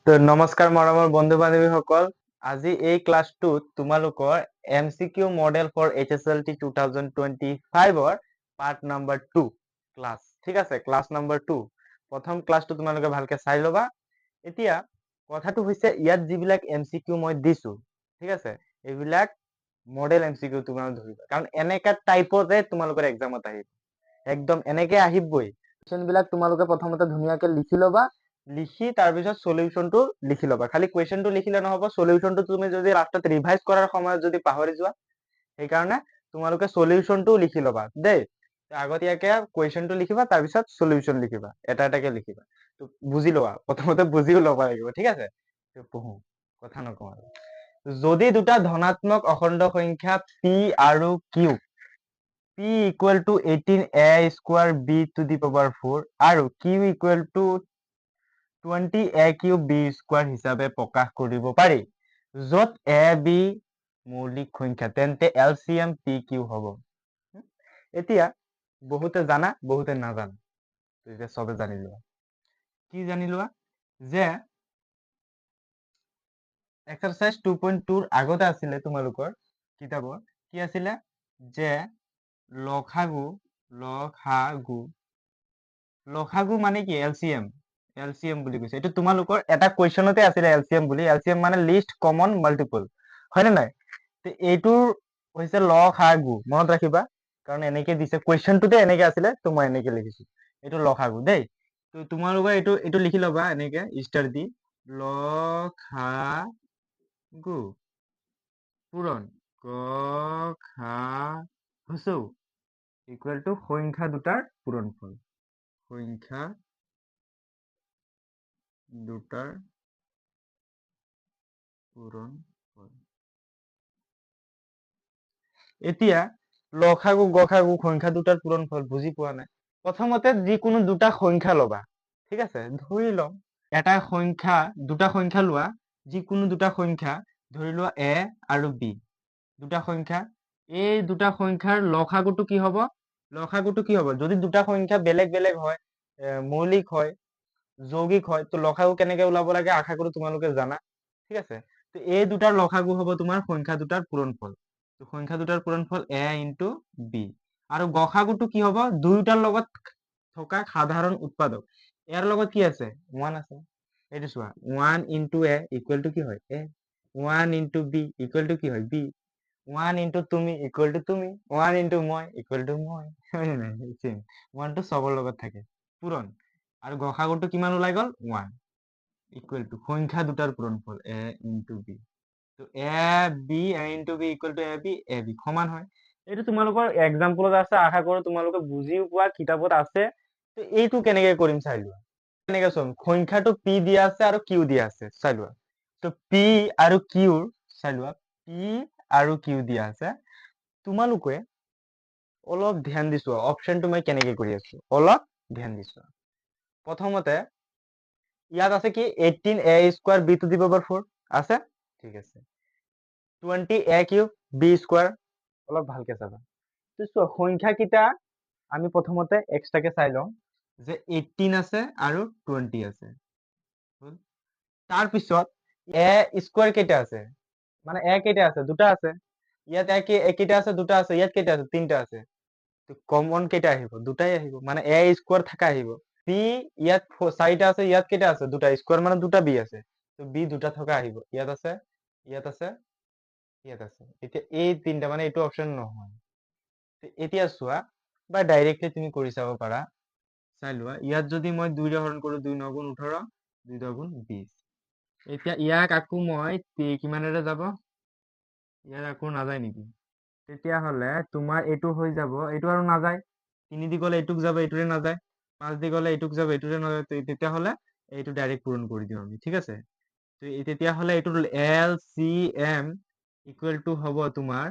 তো নমস্কাৰ মৰমৰ বন্ধু বান্ধৱীসকল, আজি এই ক্লাছটোত তোমালোকৰ MCQ মডেল ফৰ HSLT 2025 ৰ পাৰ্ট নম্বৰ 2 ক্লাছ, ঠিক আছে, ক্লাছ নম্বৰ 2 প্ৰথম ক্লাছটো তোমালোকে ভালকে চাই ল'বা। এতিয়া কথাটো হৈছে ইয়াত যিবিলাক MCQ মই দিছো, ঠিক আছে, এইবিলাক মডেল MCQ তোমালোকে ধৰিবা, কাৰণ এনেকা টাইপতে তোমালোকৰ এক্সামত আহিব, একদম এনেকে আহিবই। কুৱেশ্যনবিলাক তোমালোকে প্ৰথমতে ধুনীয়াকে লিখি ল'বা, লিখি তাৰপিছত সলিউশনটো লিখি ল'বা। খালি কুৱেশ্যনটো লিখিলে নহ'ব, সলিউশনটো তুমি যদি লাষ্টত ৰিভাইজ কৰাৰ সময়ত যদি পাহৰি যোৱা, সেইকাৰণে তোমালোকে সলিউশনটো লিখি ল'বা দেই। আগতীয়াকে কুৱেশ্যনটো লিখিবা, তাৰপিছত সলিউশন লিখিবা, এটা এটাকে লিখিবা। তো বুজি লোৱা, প্ৰথমতে বুজিও ল'ব লাগিব, ঠিক আছে। পঢ়ো, কথা নকওঁ আৰু। যদি দুটা ধনাত্মক অখণ্ড সংখ্যা p আৰু q, p equal to 18a square b to the power 4 আৰু q equal to 20a cube b square হিচাপে প্ৰকাশ কৰিব পাৰি, য'ত a b মৌলিক সংখ্যা, তেন্তে LCM PQ হ'ব। এতিয়া বহুতে জানা, বহুতে নাজানা, এতিয়া চবে জানি লোৱা। কি জানি লোৱা? যে এক্সাৰসাইজ 2.2 ৰ আগতে আছিলে তোমালোকৰ কিতাপৰ, কি আছিলে? যে লসাগু মানে কি? LCM বুলি কৈছে। এইটো তোমালোকৰ এটা কুৱেশ্যনতে আছিলে LCM বুলি। LCM মানে লিষ্ট কমন মাল্টিপল, হয়নে নাই? এইটোৰ হৈছে লসাগু, মনত ৰাখিবা, কাৰণ এনেকে দিছে কুৱেশ্যনটোতে, এনেকে আছিলে, তো মই এনেকে লিখিছো। এইটো লসাগু দেই। তো তোমালোকে এইটো লিখি ল'বা এনেকে ষ্টাৰ দি, লসাগু পূৰণ ক খা হচৌ ইকুৱেল টু সংখ্যা দুটাৰ পূৰণফল, সংখ্যা দুটাৰ পূৰণফল। এতিয়া লসাগু গসাগু সংখ্যা দুটাৰ পূৰণফল বুজি পোৱা নাই। প্ৰথমতে যিকোনো দুটা সংখ্যা ল'বা, ঠিক আছে, ধৰি লওঁ এটা সংখ্যা, দুটা সংখ্যা লোৱা, যিকোনো দুটা সংখ্যা ধৰি লোৱা a আৰু b, দুটা সংখ্যা। এই দুটা সংখ্যাৰ লসাগুটো কি হ'ব? লসাগুটো কি হ'ব? যদি দুটা সংখ্যা বেলেগ বেলেগ হয়, মৌলিক হয়, যৌগিক হয়, তো লসাগু কেনেকে ওলাব লাগে আশা কৰো তোমালোকে জানা, ঠিক আছে। তো এই দুটাৰ লসাগু হ'ব তোমাৰ সংখ্যা দুটাৰ পূৰণফল। তো সংখ্যা দুটাৰ পূৰণফল a ইনটু b। আৰু গসাগুটো কি হ'ব? দুয়োটাৰ লগত থকা সাধাৰণ উৎপাদক। ইয়াৰ লগত কি আছে? 1 আছে। এইটো চোৱা, 1 ইনটু a ইকুৱেল টু কি হয়? a। 1 into b equal to কি হয়? b। 1 ইনটু তুমি ইকুৱেল টু তুমি। 1 ইনটু মই ইকুৱেল টু মই, হয় নে নাই? 1 টো চবৰ লগত থাকে, পূৰণ। আৰু গসাগুটো কিমান ওলাই গ'ল? 1 ইকুৱেল টু সংখ্যা দুটাৰ পূৰণফল a ইনটু b। তো ab into b equal to ab সমান হয়। এইটো তোমালোকৰ এক্সাম্পলত আছে, আশা কৰো তোমালোকে বুজিও পোৱা, কিতাপত আছে। তো এইটো কেনেকে কৰিম চাই লোৱা। কেনেকে চোন, সংখ্যাটো p দিয়া আছে আৰু q দিয়া আছে, চাই লোৱা। তো p আৰু q চাই লোৱা, p আৰু q দিয়া আছে। তোমালোকে অলপ ধ্যান দিছো, অপশ্যনটো মই কেনেকে কৰি আছো, অলপ ধ্যান দিছো। প্ৰথমতে ইয়াত আছে কি? 18a square b to the power 4 আছে, ঠিক আছে। 20a কিউব b স্কোয়াৰ, অলপ ভালকে চাবা। তো চোৱা, সংখ্যা কিটা আমি প্ৰথমতে এক্সট্ৰাকে চাই লওঁ, যে 18 আছে আৰু 20 আছে। তাৰপিছত a স্কোয়ার কেইটা আছে? মানে a কেইটা আছে? দুটা আছে। ইয়াত a কেইটা আছে? দুটা আছে। ইয়াত কেইটা আছে? তিনটা আছে। তো কমন কেইটা আহিব? দুটাই আহিব, মানে a স্কোয়ার থাকা আহিব। b ইয়াত চাৰিটা আছে, ইয়াত কেইটা আছে? দুটা। স্কোয়ার মানে দুটা b আছে, তো b দুটা থকা আহিব। ইয়াত আছে, ইয়াত আছে, ইয়াত আছে। এতিয়া এই তিনটা, মানে এইটো অপশ্যন নহয়। এতিয়া চোৱা, বা ডাইৰেক্টলি তুমি কৰি চাব পাৰা, চাই লোৱা। ইয়াত যদি মই 2 ৰে হৰণ কৰো, 2 9 গুণ 18, 2 10 গুণ 20। এতিয়া ইয়াক আকৌ মই কিমানেৰে যাব? ইয়াত আকৌ নাযায় নেকি? তেতিয়াহ'লে তোমাৰ এইটো হৈ যাব, এইটো আৰু নাযায়। 3 দি গ'লে এইটোক যাব, এইটোৰে নাযায়। 5 দি গ'লে এইটোক যাব, এইটোৰে নাযায়। তেতিয়াহ'লে এইটো ডাইৰেক্ট পূৰণ কৰি দিওঁ আমি, ঠিক আছে। তেতিয়াহ'লে এইটো LCM ইকুৱেল টু হ'ব তোমাৰ,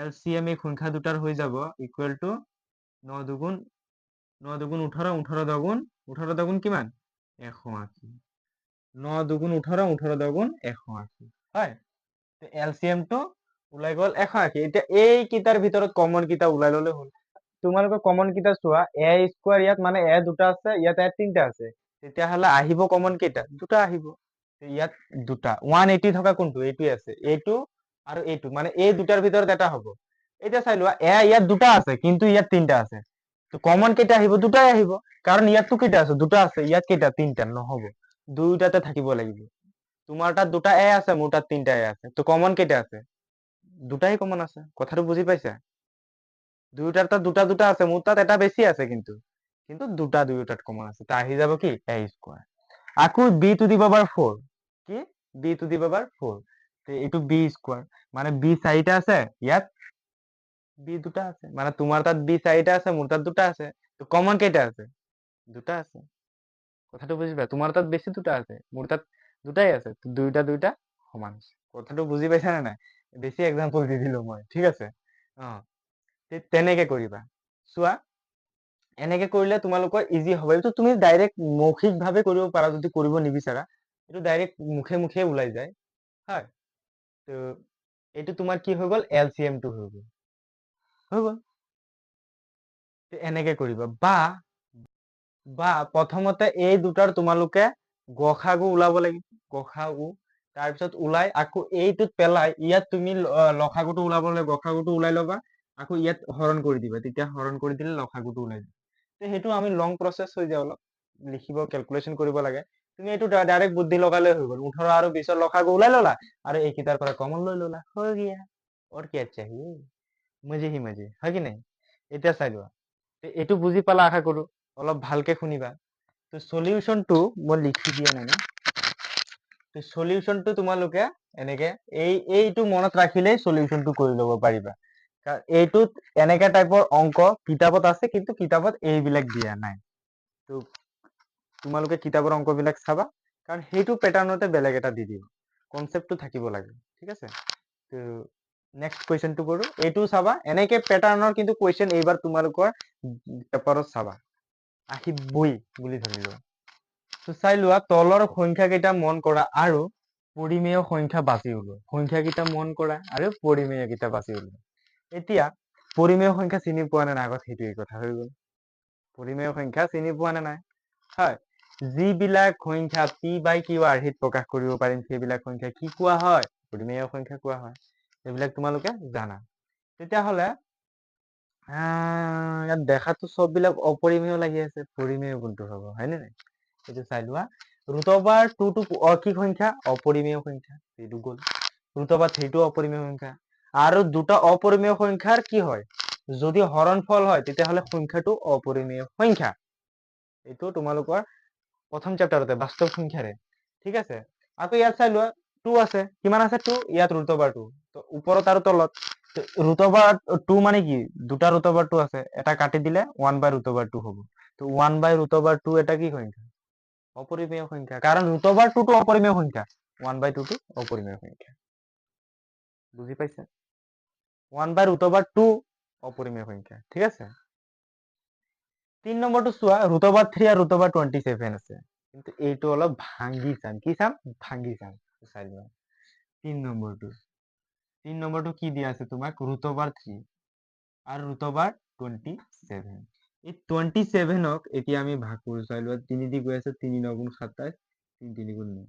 LCM এই সংখ্যা দুটাৰ হৈ যাব ইকুৱেল টু 9 দুগুণ 18, 18 10 গুণ কিমান? 180। 9 দুগুণ 18, 18 10 গুণ 180, হয়। LCM টো ওলাই গ'ল 180। এতিয়া এই কিটাৰ ভিতৰত কমন কিটা ওলাই ললে হ'ল। তোমালোকে কমন কিটা চোৱা, a স্কোয়ার ইয়াত, মানে a দুটা আছে, ইয়াত a তিনটা আছে। তেতিয়াহ'লে আহিব কমন কেইটা? দুটা আহিব। ইয়াত দুটা 180 থকা কোনটো এইটোৱে আছে, এইটো আৰু এইটো, মানে এই দুটাৰ ভিতৰত এটা হ'ব। এতিয়া চাই লোৱা ইয়াত দুটা আছে কিন্তু ইয়াত তিনটা আছে, তো কমন কেইটা আহিব? দুটাই আহিব, কাৰণ ইয়াততো কেইটা আছে? দুটা আছে। ইয়াত কেইটা? তিনটা। নহ'ব, দুইটাতে থাকিব লাগিব। তোমাৰ তাত দুটা এ আছে, মোৰ তাত তিনটা এ আছে, তো কমন কেইটা আছে? দুটাই কমন আছে। কথাটো বুজি পাইছা? দুয়োটাৰ তাত দুটা দুটা আছে, মোৰ তাত এটা বেছি আছে, কিন্তু কিন্তু দুটা দুয়োটাত কমন আছে। তা আহি যাব কি? এ স্কোয়াৰ। আকৌ বি টু দি পাৱাৰ 4, কি? বি টু দি পাৱাৰ 4, এইটো বি স্কোয়াৰ, মানে বি চাৰিটা আছে, ইয়াত বি দুটা আছে, মানে তোমাৰ তাত বি চাৰিটা আছে, মোৰ তাত দুটা আছে, তো কমন কেইটা আছে? দুটা আছে। কথাটো বুজিবা? তোমাৰ তাত বেছি দুটা আছে, মোৰ তাত দুটাই আছে, তো দুইটা দুইটা সমান আছে। কথাটো বুজি পাইছা নে নাই? বেছি এক্সাম্পল দি দিলো মই, ঠিক আছে? তেনেকে কৰিবা। চোৱা, এনেকে কৰিলে তোমালোকৰ ইজি হ'ব। এইটো তুমি ডাইৰেক্ট মৌখিকভাৱে কৰিব পাৰা, যদি কৰিব নিবিচাৰা। এইটো ডাইৰেক্ট মুখে মুখে ওলাই যায়, হয়? তো এইটো তোমাৰ কি হৈ গ'ল? LCM টো হৈ গ'ল, হৈ গ'ল। এনেকে কৰিবা, বা প্ৰথমতে এই দুটাৰ তোমালোকে গসাগু ওলাব লাগিব, গসাগু। তাৰপিছত ওলাই আকৌ এইটোত পেলাই ইয়াত তুমি লসাগুটো ওলাব লাগিব, গসাগুটো ওলাই ল'বা, আকৌ ইয়াত হৰণ কৰি দিবা, তেতিয়া হৰণ কৰি দিলে লসাগুটো ওলাই যাব। সেইটো আমি লং প্ৰচেছ হৈ যায়, অলপ লিখিব, কেলকুলেশ্যন কৰিব লাগে। তুমি এইটো ডাইৰেক্ট বুদ্ধি লগালে হৈ গ'ল। 18 আৰু 20ৰ লসাগু ওলাই ল'লা, আৰু এইকেইটাৰ পৰা কমন লৈ ল'লা, হৈ গিয়া। और क्या चाहिए? मजे ही मजे, হয় কি নাই? এতিয়া চাই লোৱা, এইটো বুজি পালা আশা কৰো। অলপ ভালকে শুনিবা। তো সলিউশনটো মই লিখি দিয়া নাই না। তো সলিউশনটো তোমালোকে এনেকে এইটো মনত ৰাখিলেই সলিউশনটো কৰি ল'ব পাৰিবা। কাৰণ এইটোত এনেকা টাইপৰ অংক কিতাপত আছে, কিন্তু কিতাপত এইবিলাক দিয়া নাই। তো তোমালোকে কিতাপৰ অংকবিলাক চাবা, কাৰণ সেইটো পেটাৰ্ণতে বেলেগ এটা দি দিব। কনচেপ্টটো থাকিব লাগে, ঠিক আছে? তো নেক্সট কুৱেশ্যনটো কৰো। এইটো চাবা, এনেকে পেটাৰ্ণৰ কিন্তু কুৱেশ্যন এইবাৰ তোমালোকৰ পেপাৰত চাবা, আহিবই বুলি ধৰি লোৱা। তো চাই লোৱা, তলৰ সংখ্যা কেইটা মন কৰা আৰু পৰিমেয় সংখ্যা বাছি ওলোৱা। সংখ্যা কেইটা মন কৰা আৰু পৰিমেয় কেইটা বাছি ওলোৱা। এতিয়া পৰিমেয় সংখ্যা চিনি পোৱা নে নাই? আগত সেইটোৱে কথা হৈ গ'ল। পৰিমেয় সংখ্যা চিনি পোৱা নে নাই? হয়, যিবিলাক সংখ্যা পি বাই কিউ আৰ্হিত প্ৰকাশ কৰিব পাৰিম, সেইবিলাক সংখ্যা কি কোৱা হয়? পৰিমেয় সংখ্যা কোৱা হয়। এইবিলাক তোমালোকে জানা। তেতিয়াহ'লে ইয়াত দেখাতো চববিলাক অপৰিমেয় লাগি আছে, পৰিমেয় কোনটো হ'ব, হয়নে নাই? এইটো চাই লোৱা। ৰুট অভাৰ 2 টো কি সংখ্যা? অপৰিমেয় সংখ্যা, এইটো গ'ল। ৰুট অভাৰ 3 টো অপৰিমেয় সংখ্যা। আৰু দুটা অপৰিমেয় সংখ্যাৰ কি হয়? যদি হৰণফল হয়, তেতিয়াহ'লে সংখ্যাটো অপৰিমেয় সংখ্যা। এইটো তোমালোকৰ প্ৰথম চেপ্টাৰতে বাস্তৱ সংখ্যাৰে, ঠিক আছে? আকৌ ইয়াত চাই লোৱা, 2 আছে। কিমান আছে? 2। ইয়াত ৰুট অভাৰ 2, তো ওপৰত আৰু তলত। ৰুট অভাৰ 2 মানে কি? দুটা ৰুট অভাৰ 2 আছে, এটা কাটি দিলে 1 বাই ৰুট অভাৰ 2 হ'ব। তো 1 বাই ৰুট অভাৰ 2 এটা কি সংখ্যা? অপৰিমেয় সংখ্যা, কাৰণ ৰুট অভাৰ 2 টো অপৰিমেয় সংখ্যা, 1 বাই 2 টো অপৰিমেয় সংখ্যা। বুজি পাইছা? 1 বাই ৰুট অভাৰ 2 অপৰিমেয় সংখ্যা, ঠিক আছে? 3 নম্বৰটো চোৱা, ৰুট অভাৰ 3 আৰু ৰুট অভাৰ 27 আছে। কিন্তু এইটো অলপ ভাঙি চাম। কি চাম? ভাঙি চাম। চাই লোৱা 3 নম্বৰটো কি দিয়া আছে তোমাক? ৰুট অভাৰ 3 আৰু ৰুট অভাৰ 27। এই 27ক এতিয়া আমি ভাগ কৰো। চাই লোৱা, 3 দি গৈ আছে, 3 9 গুণ 27, 3 3 গুণ 9।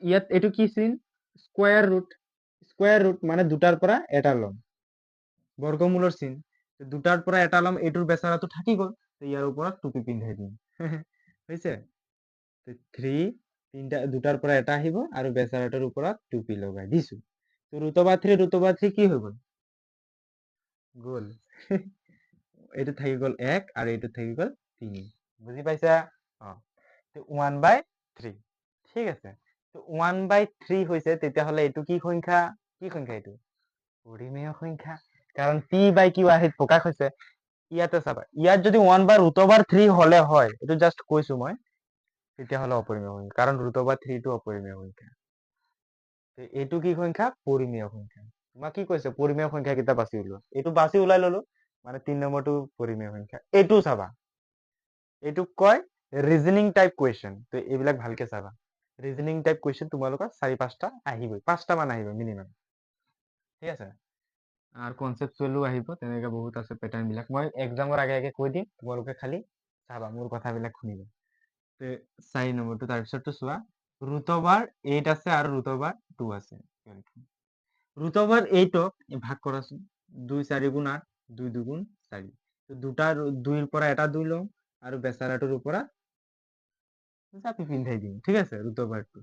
ইয়াত এইটো কি চিন? Square root. স্কোয়াৰ ৰুট মানে দুটাৰ পৰা এটা ল'ম, বৰ্গমূলৰ চিন। দুটাৰ পৰা এটা ল'ম, এইটোৰ বেচাৰাটো থাকি গ'ল, ইয়াৰ ওপৰত টুপি পিন্ধাই দিম। হৈছে? 3 দুটাৰ পৰা এটা আহিব, আৰু বেচাৰাটোৰ ওপৰত টুপি লগাই দিছো। তো ৰুট অভাৰ 3 কি হৈ গ'ল? গ'ল। এইটো থাকি গ'ল 1, আৰু এইটো থাকি গ'ল 3। বুজি পাইছা? তো 1 বাই 3, ঠিক আছে? তো 1 বাই 3 হৈছে, তেতিয়াহ'লে এইটো কি সংখ্যা? কি সংখ্যা এইটো? পৰিমেয় সংখ্যা, কাৰণ পি বাই কিউ আৰ্হিত প্ৰকাশ হৈছে। ইয়াতে চাবা, ইয়াত যদি 1 বাই ৰুট অভাৰ 3 হ'লে হয়, এইটো জাষ্ট কৈছো মই, তেতিয়াহ'লে অপৰিমেয় সংখ্যা, কাৰণ ৰুট অভাৰ 3 টো অপৰিমেয় সংখ্যা। এইটো কি সংখ্যা? পৰিমেয় সংখ্যা। তোমাক কি কৈছে? পৰিমেয় সংখ্যা কেইটা বাছি ওলোৱা। এইটো বাছি ওলাই ললো, মানে 3 নম্বৰটো পৰিমেয় সংখ্যা। এইটো চাবা, এইটোক কয় ৰিজনিং টাইপ কুৱেশ্যন। তো এইবিলাক ভালকে চাবা। ৰিজনিং টাইপ কুৱেশ্যন তোমালোকৰ 4-5টা আহিবই, 5টা মান আহিব মিনিমাম, ঠিক আছে? আৰু কনচেপচুৱেলো আহিব, তেনেকে বহুত আছে পেটাৰ্ণ বিলাক। মই এক্সামৰ আগে আগে কৈ দিম, তোমালোকে খালি চাবা, মোৰ কথাবিলাক শুনিবা। 4 নম্বৰটো। তাৰপিছতটো চোৱা, ৰুট অভাৰ 8 আছে আৰু ৰুট অভাৰ 2 আছে। ৰুট অভাৰ 8ক ভাগ কৰাচোন, 2 4 গুণ 8, 2 2 গুণ 4। তো দুটা 2ৰ পৰা এটা 2 লওঁ আৰু বেচাৰাটোৰ পৰা জাপি পিন্ধাই দিম, ঠিক আছে। ৰুট অভাৰ 2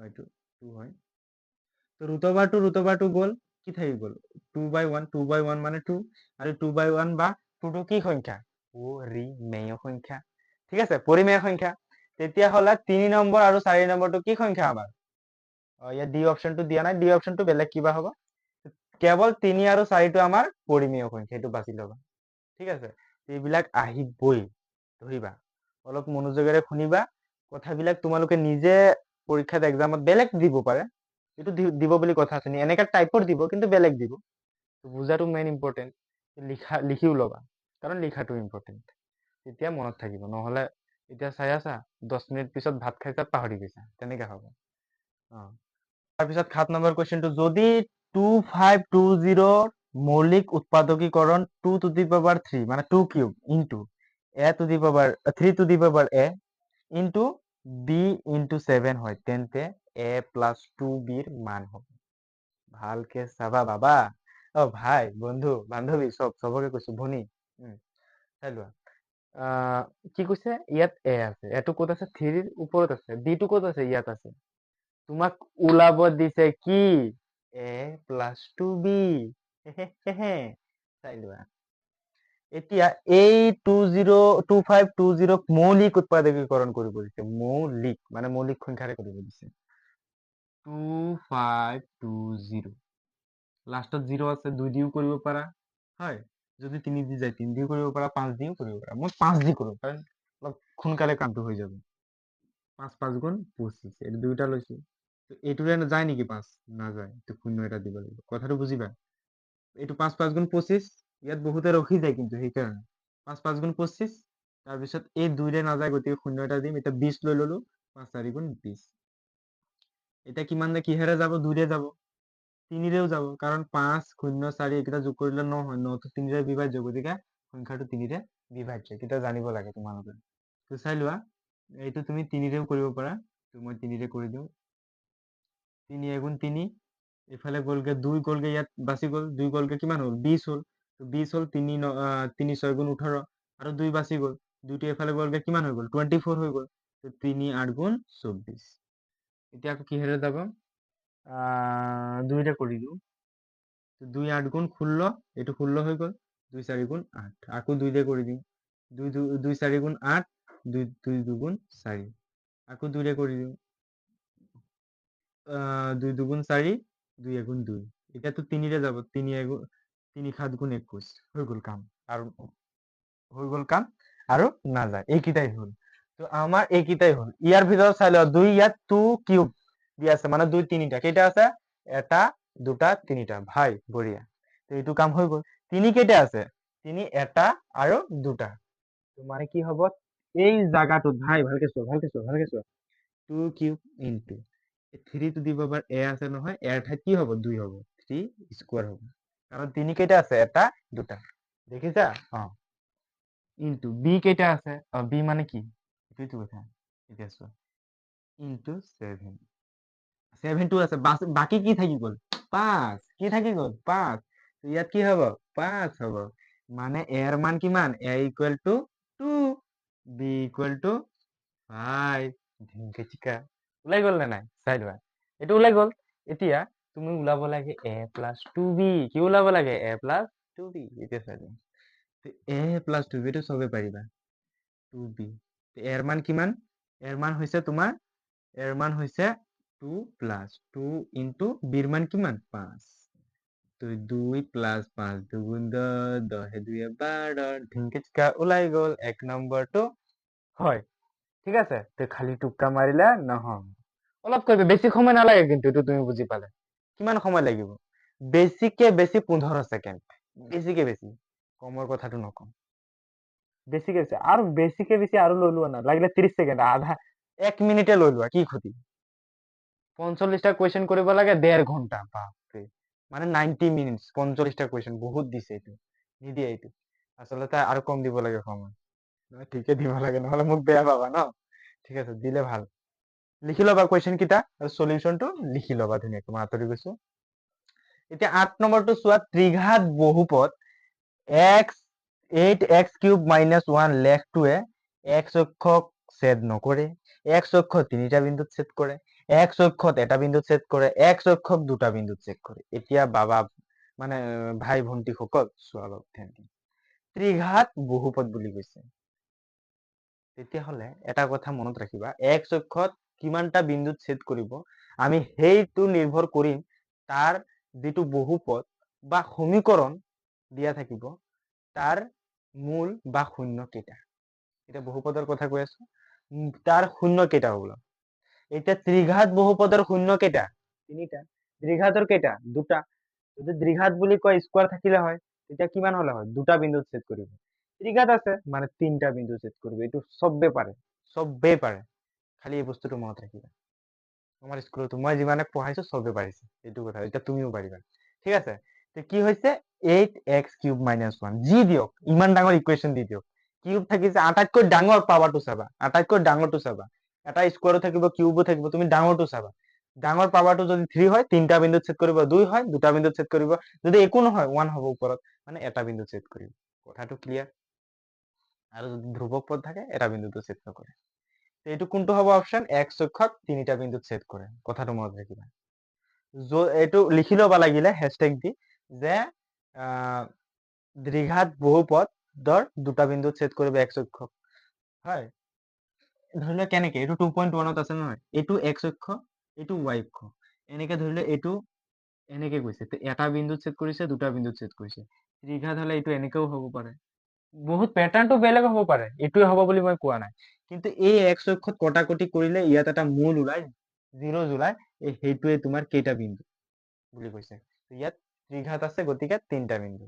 এইটো 2 হয়। তো ৰুট অভাৰ 2 গ'ল, কি থাকি গ'ল 2/1, 2/1 মানে 2, আৰু 2/1 বা 2টো কি সংখ্যা? পৰিমেয় সংখ্যা, ঠিক আছে, পৰিমেয় সংখ্যা। তেতিয়াহ'লে 3 নম্বৰ আৰু 4 নম্বৰটো কি সংখ্যা আমাৰ? ইয়াত ডি অপশ্যনটো দিয়া নাই, ডি অপশ্যনটো বেলেগ কিবা হ'ব। কেৱল 3 আৰু 4টো আমাৰ পৰিমেয় সংখ্যা, সেইটো বাছি ল'বা, ঠিক আছে। এইবিলাক আহিবই, ধৰিবা। অলপ মনোযোগেৰে শুনিবা, কথাবিলাক তোমালোকে নিজে পৰীক্ষাত এক্সামত বেলেগ দিব পাৰে, এইটো দিব বুলি কথা আছে নি, এনেকা টাইপৰ দিব কিন্তু বেলেগ দিব। বুজাটো মেইন ইম্পৰ্টেণ্ট, লিখিও ল'বা, কাৰণ লিখাটো ইম্পৰ্টেণ্ট, তেতিয়া মনত থাকিব। নহ'লে এতিয়া চাই আছা 10 মিনিট পিছত ভাত খাইছা পাহৰি গৈছা, তেনেকা হ'ব। তাৰপিছত 7 নম্বৰ কুৱেশ্যনটো, যদি 2520 মৌলিক উৎপাদকীকৰণ 2 to the power 3 মানে 2 cube into a to the power 3 to the power a into b into 7 হয়, তেন্তে a প্লাস 2bৰ মান হ'ব। ভালকে চাবা বাবা, ভাই বন্ধু বান্ধৱী চবকে কৈছো, ভনী চাই লোৱা। কি কৈছে, ইয়াত a আছে, এটো ক'ত আছে? 3ৰ ওপৰত আছে। b টো ক'ত আছে? ইয়াত আছে। তোমাক ওলাব দিছে কি? a plus 2b। চাই লোৱা। এতিয়া এই 2520ক মৌলিক উৎপাদকীকৰণ কৰিব দিছে। মৌলিক মানে মৌলিক সংখ্যাৰে কৰিব দিছে। 2520 লাষ্টত 0 আছে, 2 দিও কৰিব পাৰা, হয়। যদি 3 দি যায় 3 দিও কৰিব পাৰা, 5 দিও কৰিব পাৰা। মই 5 দি কৰোঁ, কাৰণ অলপ সোনকালে কামটো হৈ যাব। 5 5 গুণ 25, এই দুইটা লৈছো। এইটোৰে যায় নেকি 5? নাযায়, তো 0 এটা দিব লাগিব, কথাটো বুজিবা। এইটো 5 5 গুণ 25, ইয়াত বহুতে ৰখি যায় কিন্তু সেইকাৰণে 5 5 গুণ 25, তাৰপিছত এই 2ৰে নাযায়, গতিকে 0 এটা দিম। এতিয়া 20 লৈ ললো, 5 4 গুণ 20। এতিয়া কিমান কিহেৰে যাব? 2ৰে যাব, 3ৰেও যাব, কাৰণ 5 0 4 এইকেইটা যোগ কৰিলে 9 হয়, 9টো 3ৰে বিভাজ্য, গতিকে সংখ্যাটো 3ৰে বিভাজ্য। কেইটা জানিব লাগে তোমালোকে। তো চাই লোৱা, এইটো তুমি 3ৰেও কৰিব পাৰা, তো মই 3ৰে কৰি দিওঁ। 3 গুণ 3, এইফালে গ'লগে 2 গ'লগে, ইয়াত বাচি গ'ল, 2 গ'লগে, কিমান হ'ল? 20 হ'ল। তো 20 হ'ল, 3 6 গুণ 18, আৰু 2 বাচি গ'ল, 2টো এফালে গ'লগে, কিমান হৈ গ'ল? 24 হৈ গ'ল। তো 3 8 গুণ 24। এতিয়া আকৌ কিহেৰে যাব? 2ৰে কৰি দিওঁ। 2 8 গুণ 16, এইটো 16 হৈ গ'ল। 2 4 গুণ 8, আকৌ 2ৰে কৰি দিওঁ। 2 4 গুণ 8, 2 2 গুণ 4, আকৌ 2ৰে কৰি দিওঁ। 2 2 গুণ 4, 2 গুণ 2। এতিয়াতো 3ৰে যাব, 3 7 গুণ 21, হৈ গ'ল কাম। আৰু হৈ গ'ল কাম, আৰু নাযায়, এইকেইটাই হ'ল। তো আমাৰ এইকেইটাই হ'ল। ইয়াৰ ভিতৰত চাই লোৱা, 2 ইয়াত 2 কিউব দি আছে, মানে 2 3টা, কেইটা আছে? 1 2 3টা, ভাই বঢ়িয়া। তো এইটো কাম হৈ গ'ল। 3 কেইটা আছে? 3 1 আৰু 2টা। তো মানে কি হ'ব? এই জাগাটোত, ভাই ভালকে চোৱা, ভালকে চোৱা, ভালকে চোৱা। 2 cube into 3 to the power a আছে নহয়, এৰ ঠাইত কি হ'ব? 2 হ'ব, 3 স্কোয়াৰ হ'ব, কাৰণ 3 কেইটা আছে? 1 2টা, দেখিছা? ইনটু বি কেইটা আছে? বি মানে কি? এইটো কথা। এতিয়া চোৱা, ইনটু 7, 7টো আছে, বাকি কি থাকি গ'ল? 5, কি থাকি গ'ল? 5। ইয়াত কি হ'ব? 5 হ'ব, মানে এর মান কিমান? a equal to 2, b equal to 5। ঢিংকে চিকা ওলাই গ'ল নে নাই? চাই লোৱা, এইটো ওলাই গ'ল। এতিয়া তুমি ওলাব লাগে a প্লাস 2b। কি ওলাব লাগে? a plus 2b। এতিয়া চাই লোৱা, a প্লাস 2b টো চবে পাৰিবা, 2b। এৰ মান কিমান? এৰ মান হৈছে তোমাৰ, এর মান হৈছে 2 প্লাস 2 ইনটু বির মান কিমান? 5। তো 2 প্লাস 5 দুগুণ 10, 10 2 12, ঢিংকে চিকা ওলাই গ'ল। 1 নম্বৰটো হয়, ঠিক আছে। তো খালি টুক্কা মাৰিলে নহয়, অলপ কৰিব, বেছি সময় নালাগে কিন্তু, এইটো তুমি বুজি পালে। কিমান সময় লাগিব? বেছিকে বেছি 15 ছেকেণ্ড, বেছিকে বেছি, কমৰ কথাটো নকওঁ। বেছিকে বেছি, আৰু বেছিকে বেছি আৰু লৈ লোৱা না, লাগিলে 30 ছেকেণ্ড, আধা 1 মিনিটে লৈ লোৱা, কি ক্ষতি? 45টা কুৱেশ্যন কৰিব লাগে 1.5 ঘন্টা, বাপৰে, মানে 90 মিনিটছ। 45টা কুৱেশ্যন বহুত দিছে, এইটো নিদিয়ে। এইটো আচলতে আৰু কম দিব লাগে সময়, ঠিকে দিব লাগে, নহ'লে মোক বেয়া পাবা ন। ঠিক আছে, দিলে ভাল। লিখি ল'বা কুৱেশ্যন কেইটা আৰু সলিউশনটো লিখি ল'বা ধুনীয়াকৈ। মই আঁতৰি গৈছো। এতিয়া 8 নম্বৰটো চোৱা, ত্ৰিঘাত বহুপদ x(8x³ - 1) লেখটোৱে x অক্ষক ছেদ নকৰে, x অক্ষ তিনিটা বিন্দুত ছেদ কৰে, x অক্ষত এটা বিন্দুত ছেদ কৰে, x অক্ষক দুটা বিন্দুত ছেদ কৰে। এতিয়া বাবা মানে ভাই ভন্টি সকল চোৱা অলপ ধ্যান দি। ত্ৰিঘাত বহুপদ বুলি কৈছে, তেতিয়াহ'লে এটা কথা মনত ৰাখিবা, x অক্ষত কিমানটা বিন্দুত ছেদ কৰিব আমি সেইটো নিৰ্ভৰ কৰিম তাৰ যিটো বহুপদ বা সমীকৰণ দিয়া থাকিব তাৰ মূল বা শূন্য কেইটা। এতিয়া বহুপদৰ কথা কৈ আছো, তাৰ শূন্য কেইটা হ'ব। এতিয়া ত্ৰিঘাত বহুপদৰ শূন্য কেইটা? তিনিটা। দ্বিঘাতৰ কেইটা? দুটা। যদি দ্বিঘাত বুলি কয় স্কোৱাৰ থাকিলে হয় তেতিয়া কিমান হলে হয়? দুটা বিন্দুত ছেদ কৰিব। ত্ৰিঘাত আছে মানে তিনটা বিন্দু ছেদ কৰিব। এইটো চবে পাৰে, চবেই পাৰে, খালি এই বস্তুটো মনত ৰাখিবা। আমাৰ স্কুলতো মই যিমানে পঢ়াইছো চবে পাৰিছে এইটো কথা, এতিয়া তুমিও পাৰিবা। ঠিক আছে, কি হৈছে 8x³ - 1 যি দিয়ক, ইমান ডাঙৰ ইকুৱেশ্যন দি দিয়ক, কিউব থাকিছে, আটাইতকৈ ডাঙৰ পাৱাৰটো চাবা, আটাইতকৈ ডাঙৰটো চাবা। এটা স্কোৱাৰো থাকিব, কিউবো থাকিব, তুমি ডাঙৰটো চাবা। ডাঙৰ পাৱাৰটো যদি 3 হয় তিনটা বিন্দুত ছেদ কৰিব, 2 হয় দুটা বিন্দুত ছেদ কৰিব, যদি একো নহয় 1 হ'ব ওপৰত, মানে এটা বিন্দুত ছেদ কৰিব। কথাটো ক্লিয়াৰ? আৰু যদি ধ্ৰুৱক পদ থাকে এটা বিন্দুতো ছেদ নকৰে। এইটো কোনটো হ'ব অপশ্যন? x অক্ষত তিনিটা বিন্দুত ছেদ কৰে। কথাটো মনত ৰাখিবা। এইটো লিখি ল'বা লাগিলে হেছটেগ দি, যে দ্বিঘাত বহুপদৰ দুটা বিন্দুত ছেদ কৰিব x অক্ষক। হয়, ধৰি লোৱা কেনেকে, এইটো 2.1ত আছে নহয়, এইটো x অক্ষ, এইটো y অক্ষ, এনেকে ধৰি লোৱা এইটো এনেকে গৈছে, এটা বিন্দুত ছেদ কৰিছে, দুটা বিন্দুত ছেদ কৰিছে। ত্ৰিঘাত হলে এইটো এনেকেও হ'ব পাৰে, বহুত পেটাৰ্ণটো বেলেগ হ'ব পাৰে, এইটোৱে হ'ব বুলি মই কোৱা নাই। কিন্তু এই x অক্ষত কটাকটি কৰিলে ইয়াত এটা মূল ওলাই, জিৰ' ওলাই, সেইটোৱে তোমাৰ কেইটা বিন্দু বুলি কৈছে। ইয়াত ত্ৰিঘাত আছে, গতিকে তিনটা বিন্দু।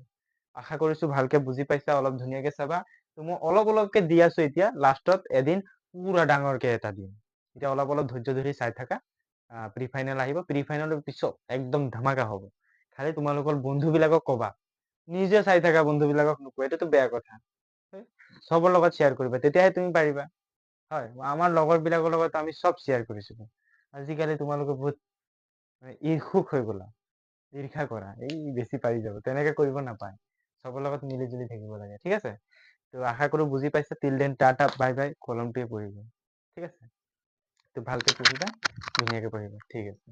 আশা কৰিছো ভালকে বুজি পাইছা, অলপ ধুনীয়াকে চাবা। মই অলপ অলপকে দি আছো, এতিয়া লাষ্টত এদিন পুৰা ডাঙৰকে এটা দিম। এতিয়া অলপ অলপ ধৈৰ্য ধৰি চাই থাকা। প্ৰি ফাইনেল আহিব, প্ৰি ফাইনেলৰ পিছত একদম ধামাকা হ'ব। খালি তোমালোকৰ বন্ধু বিলাকক কবা, নিজে চাই থাকা বন্ধু বিলাকক নোকোৱা, এইটোতো বেয়া কথা। চবৰ লগত শ্বেয়াৰ কৰিবা, তেতিয়াহে তুমি পাৰিবা। হয়, আমাৰ লগৰ বিলাকৰ লগত আমি চব শ্বেয়াৰ কৰিছিলো। আজিকালি তোমালোকে বহুত ঈৰ্ষুক হৈ গলা, ঈৰ্ষা কৰা, এই বেছি পাৰি যাব, তেনেকে কৰিব নাপায়। চবৰ লগত মিলি জুলি থাকিব লাগে, ঠিক আছে। তো আশা কৰো বুজি পাইছা। Till then tata bye bye, কলমটোৱে পঢ়িব, ঠিক আছে। তো ভালকে পঢ়িবা, ধুনীয়াকে পঢ়িবা, ঠিক আছে।